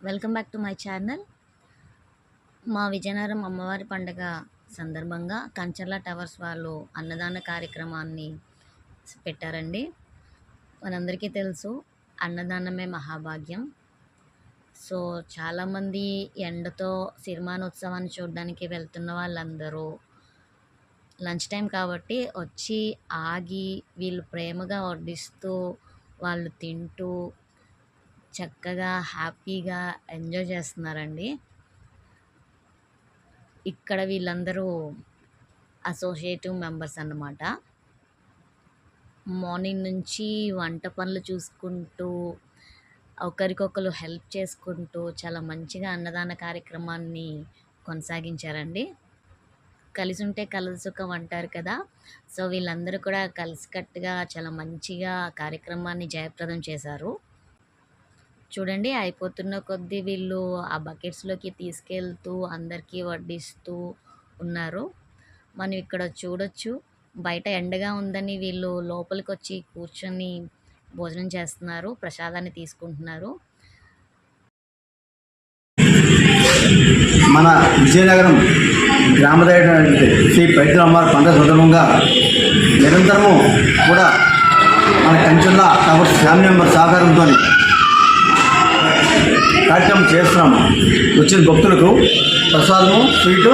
Welcome back to my channel. మా విజయనగరం అమ్మవారి పండుగ సందర్భంగా కంచర్ల టవర్స్ వాళ్ళు అన్నదాన కార్యక్రమాన్ని పెట్టారండి. మనందరికీ తెలుసు అన్నదానమే మహాభాగ్యం. సో చాలామంది ఎండతో సిరిమానోత్సవాన్ని చూడడానికి వెళ్తున్న వాళ్ళందరూ లంచ్ టైం కాబట్టి వచ్చి ఆగి వీళ్ళు ప్రేమగా వడ్డిస్తూ వాళ్ళు తింటూ చక్కగా హ్యాపీగా ఎంజాయ్ చేస్తున్నారండి. ఇక్కడ వీళ్ళందరూ అసోసియేటివ్ మెంబర్స్ అన్నమాట. మార్నింగ్ నుంచి వంట పనులు చూసుకుంటూ ఒకరికొకరు హెల్ప్ చేసుకుంటూ చాలా మంచిగా అన్నదాన కార్యక్రమాన్ని కొనసాగించారండి. కలిసి ఉంటే కలసుఖం అంటారు కదా. సో వీళ్ళందరూ కూడా కలిసికట్టుగా చాలా మంచిగా కార్యక్రమాన్ని జయప్రదం చేశారు. చూడండి, అయిపోతున్న కొద్దీ వీళ్ళు ఆ బకెట్స్లోకి తీసుకెళ్తూ అందరికీ వడ్డిస్తూ ఉన్నారు. మనం ఇక్కడ చూడొచ్చు, బయట ఎండగా ఉందని వీళ్ళు లోపలికి వచ్చి కూర్చొని భోజనం చేస్తున్నారు, ప్రసాదాన్ని తీసుకుంటున్నారు. మన విజయనగరం గ్రామదేవత శ్రీ పైద్యమ్మవారి పండుగ సందర్భంగా నిరంతరము కూడా మన కంచెల్ల టవర్స్ ఫ్యామిలీ మెంబర్ సహకారంతో కార్యక్రమం చేస్తున్నాము. వచ్చిన భక్తులకు ప్రసాదము, స్వీటు,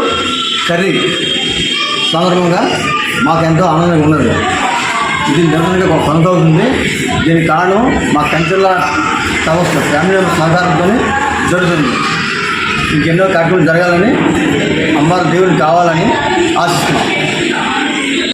కర్రీ సందర్భంగా మాకు ఎంతో ఆనందంగా ఉన్నది. ఇది నిరంతరంగా కొనసాగుతుంది. దీనికి కారణం మా కంచెల్ల టవర్స్ ఫ్యామిలీ మెంబర్ సహకారంతో జరుగుతుంది. ఇంకెన్నో కార్యక్రమాలు జరగాలని, అమ్మవారి దేవుడిని కావాలని ఆశిస్తున్నాం.